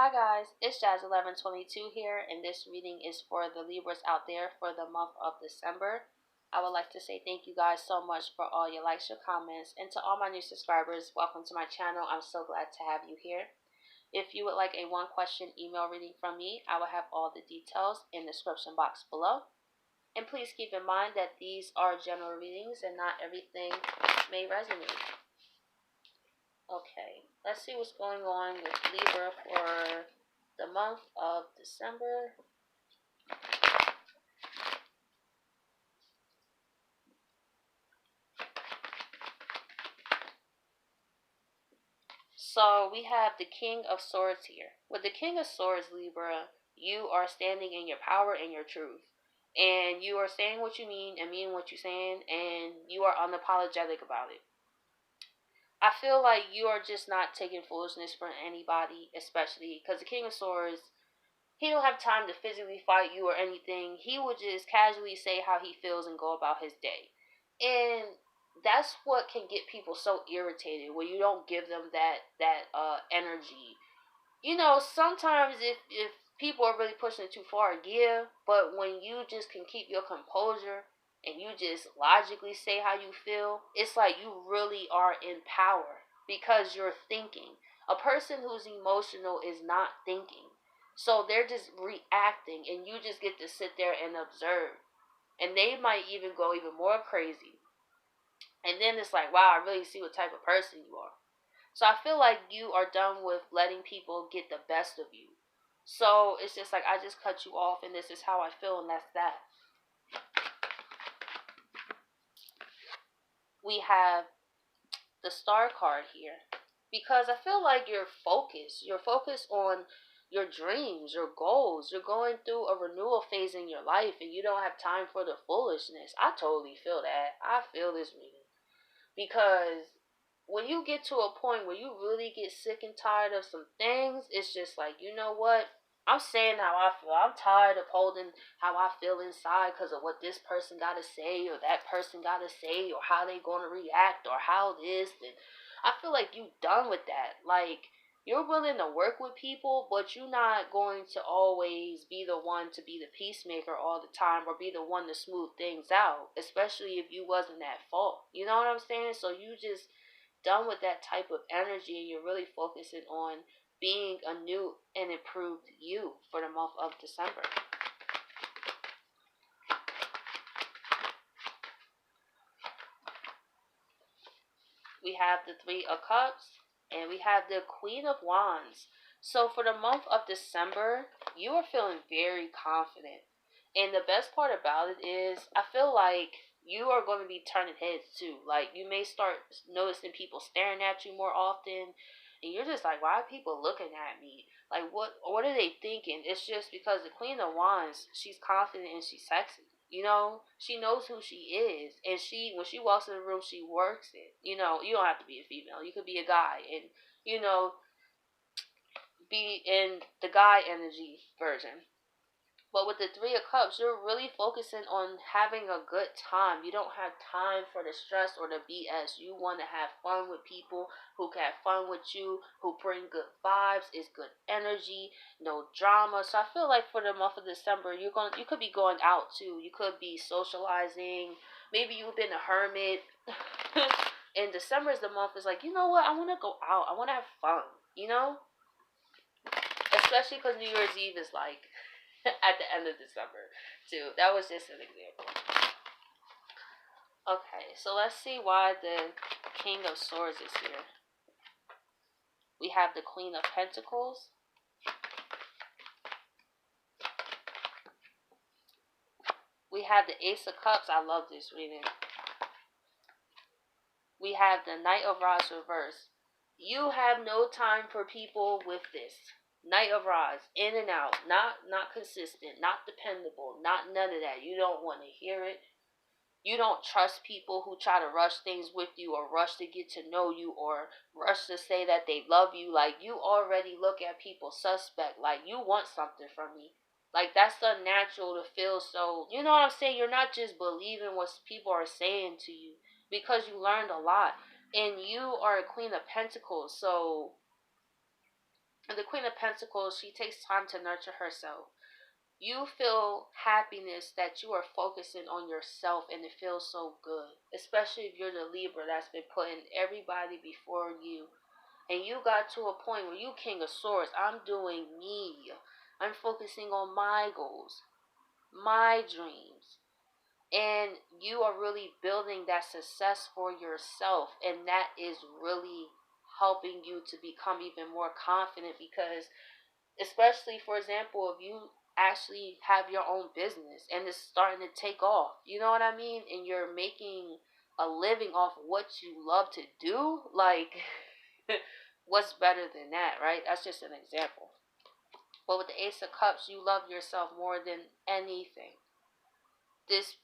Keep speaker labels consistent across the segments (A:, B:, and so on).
A: Hi guys, it's Jazz1122 here, and this reading is for the Libras out there for the month of December. I would like to say thank you guys so much for all your likes, your comments, and to all my new subscribers, welcome to my channel. I'm so glad to have you here. If you would like a one question email reading from me, I will have all the details in the description box below. And please keep in mind that these are general readings and not everything may resonate. Okay, let's see what's going on with Libra for the month of December. So we have the King of Swords here. With the King of Swords, Libra, you are standing in your power and your truth. And you are saying what you mean and mean what you're saying, and you are unapologetic about it. I feel like you are just not taking foolishness from anybody, especially because the King of Swords, he don't have time to physically fight you or anything. He would just casually say how he feels and go about his day. And that's what can get people so irritated when you don't give them that energy. You know, sometimes if people are really pushing it too far, give. But when you just can keep your composure and you just logically say how you feel, it's like you really are in power because you're thinking. A person who's emotional is not thinking. So they're just reacting and you just get to sit there and observe. And they might even go even more crazy. And then it's like, wow, I really see what type of person you are. So I feel like you are done with letting people get the best of you. So it's just like, I just cut you off and this is how I feel and that's that. We have the Star card here. Because I feel like you're focused. You're focused on your dreams, your goals. You're going through a renewal phase in your life and you don't have time for the foolishness. I totally feel that. I feel this reading. Because when you get to a point where you really get sick and tired of some things, it's just like, you know what? I'm saying how I feel. I'm tired of holding how I feel inside because of what this person got to say or that person got to say or how they going to react or how this. And I feel like you done with that. Like, you're willing to work with people, but you're not going to always be the one to be the peacemaker all the time or be the one to smooth things out, especially if you wasn't at fault. You know what I'm saying? So you just done with that type of energy and you're really focusing on being a new and improved you for the month of December. We have the Three of Cups and we have the Queen of Wands. So for the month of December, you are feeling very confident. And the best part about it is I feel like you are going to be turning heads too. Like, you may start noticing people staring at you more often. And you're just like, why are people looking at me? Like, what are they thinking? It's just because the Queen of Wands, she's confident and she's sexy. You know, she knows who she is, and when she walks in the room, she works it. You know, you don't have to be a female; you could be a guy, and you know, be in the guy energy version. But with the Three of Cups, you're really focusing on having a good time. You don't have time for the stress or the BS. You want to have fun with people who can have fun with you, who bring good vibes, is good energy, no drama. So I feel like for the month of December, you could be going out too. You could be socializing. Maybe you've been a hermit. And December is the month. It's like, you know what? I want to go out. I want to have fun. You know, especially because New Year's Eve is like at the end of December, too. That was just an example. Okay, so let's see why the King of Swords is here. We have the Queen of Pentacles. We have the Ace of Cups. I love this reading. We have the Knight of Rods reverse. You have no time for people with this. Knight of Rods, in and out, not consistent, not dependable, not none of that. You don't want to hear it. You don't trust people who try to rush things with you or rush to get to know you or rush to say that they love you. Like, you already look at people suspect. Like, you want something from me. Like, that's unnatural to feel so, you know what I'm saying? You're not just believing what people are saying to you because you learned a lot. And you are a Queen of Pentacles, so the Queen of Pentacles, she takes time to nurture herself. You feel happiness that you are focusing on yourself, and it feels so good. Especially if you're the Libra that's been putting everybody before you. And you got to a point where you King of Swords. I'm doing me. I'm focusing on my goals, my dreams. And you are really building that success for yourself. And that is really helping you to become even more confident, because especially, for example, if you actually have your own business and it's starting to take off, you know what I mean, and you're making a living off what you love to do, like what's better than that, right? That's just an example. But with the Ace of Cups, you love yourself more than anything. This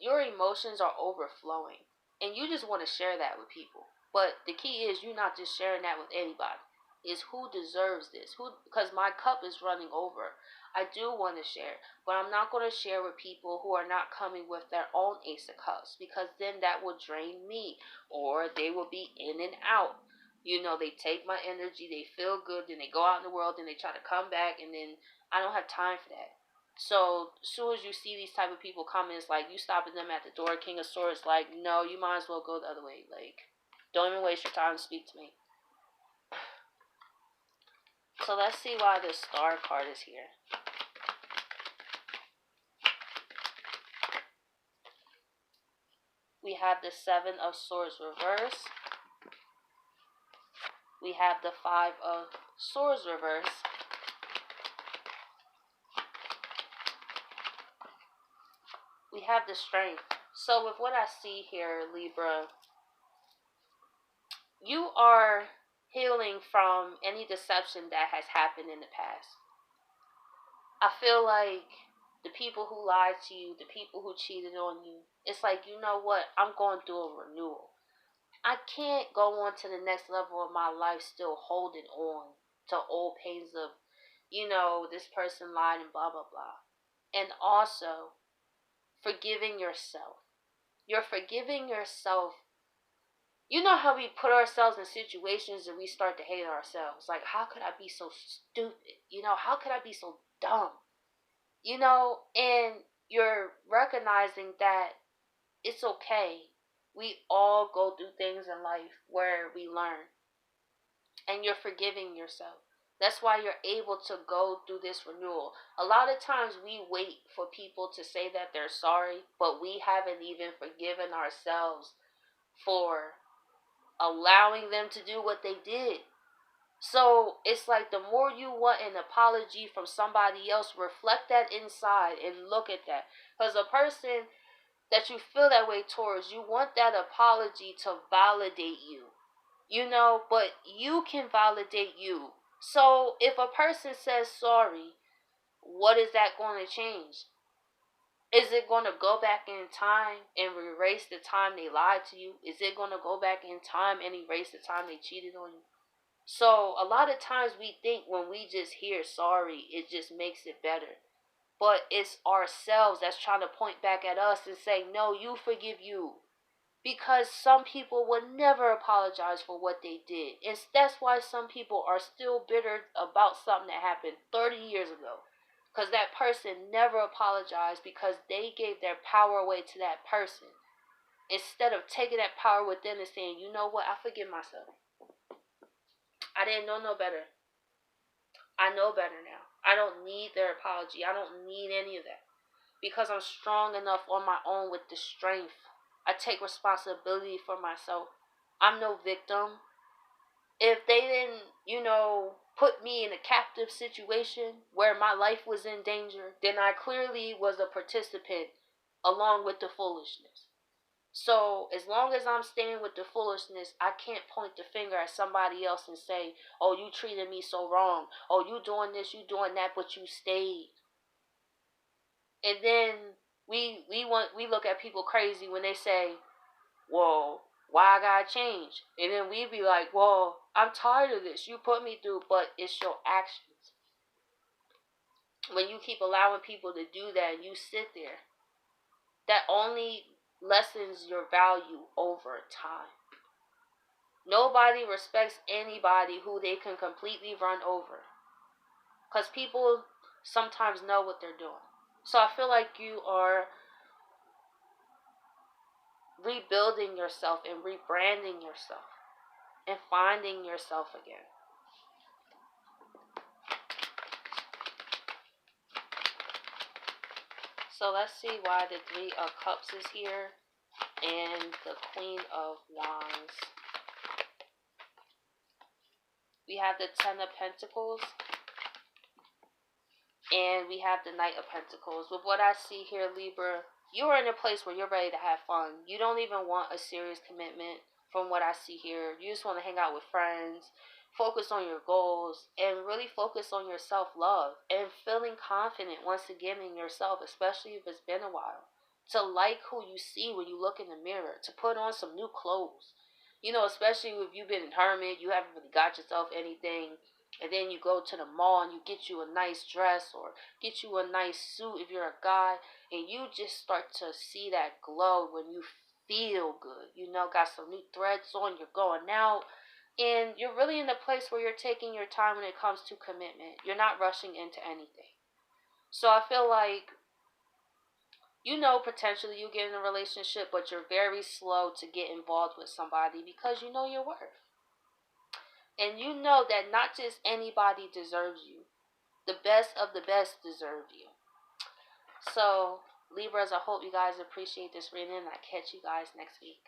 A: Your emotions are overflowing, and you just want to share that with people. But the key is you're not just sharing that with anybody. Is who deserves this? Who? Because my cup is running over. I do want to share, but I'm not going to share with people who are not coming with their own Ace of Cups, because then that will drain me, or they will be in and out. You know, they take my energy, they feel good, then they go out in the world, and they try to come back, and then I don't have time for that. So as soon as you see these type of people coming, it's like you stopping them at the door. King of Swords, like, no, you might as well go the other way. Like, don't even waste your time to speak to me. So let's see why the Star card is here. We have the Seven of Swords reverse. We have the Five of Swords reverse. We have the Strength. So with what I see here, Libra, you are healing from any deception that has happened in the past. I feel like the people who lied to you, the people who cheated on you, it's like, you know what, I'm going through a renewal. I can't go on to the next level of my life still holding on to old pains of, you know, this person lied and blah, blah, blah. And also, forgiving yourself. You're forgiving yourself. You know how we put ourselves in situations and we start to hate ourselves. Like, how could I be so stupid? You know, how could I be so dumb? You know, and you're recognizing that it's okay. We all go through things in life where we learn. And you're forgiving yourself. That's why you're able to go through this renewal. A lot of times we wait for people to say that they're sorry, but we haven't even forgiven ourselves for allowing them to do what they did. So it's like the more you want an apology from somebody else, reflect that inside and look at that. Because a person that you feel that way towards, you want that apology to validate you. You know, but you can validate you. So if a person says sorry, what is that going to change? Is it going to go back in time and erase the time they lied to you? Is it going to go back in time and erase the time they cheated on you? So a lot of times we think when we just hear sorry, it just makes it better. But it's ourselves that's trying to point back at us and say, no, you forgive you. Because some people would never apologize for what they did. And that's why some people are still bitter about something that happened 30 years ago. Because that person never apologized, because they gave their power away to that person. Instead of taking that power within and saying, you know what, I forgive myself. I didn't know no better. I know better now. I don't need their apology. I don't need any of that. Because I'm strong enough on my own with the strength. I take responsibility for myself. I'm no victim. If they didn't, you know, put me in a captive situation where my life was in danger, then I clearly was a participant along with the foolishness. So as long as I'm staying with the foolishness, I can't point the finger at somebody else and say, oh, you treated me so wrong. Oh, you doing this, you doing that, but you stayed. And then we look at people crazy when they say, well, why I gotta change? And then we be like, well, I'm tired of this. You put me through, but it's your actions. When you keep allowing people to do that and you sit there, that only lessens your value over time. Nobody respects anybody who they can completely run over. because people sometimes know what they're doing. So I feel like you are rebuilding yourself and rebranding yourself and finding yourself again. So let's see why the Three of Cups is here and the Queen of Wands. We have the Ten of Pentacles and we have the Knight of Pentacles. With what I see here, Libra, you are in a place where you're ready to have fun. You don't even want a serious commitment from what I see here. You just want to hang out with friends, focus on your goals, and really focus on your self-love and feeling confident once again in yourself, especially if it's been a while. To like who you see when you look in the mirror, to put on some new clothes. You know, especially if you've been in hermit, you haven't really got yourself anything, and then you go to the mall and you get you a nice dress or get you a nice suit if you're a guy, and you just start to see that glow when you feel good. You know, got some new threads on, you're going out, and you're really in a place where you're taking your time when it comes to commitment. You're not rushing into anything. So I feel like, you know, potentially you get in a relationship, but you're very slow to get involved with somebody because you know your worth. And you know that not just anybody deserves you. The best of the best deserve you. So, Libras, I hope you guys appreciate this reading. I'll catch you guys next week.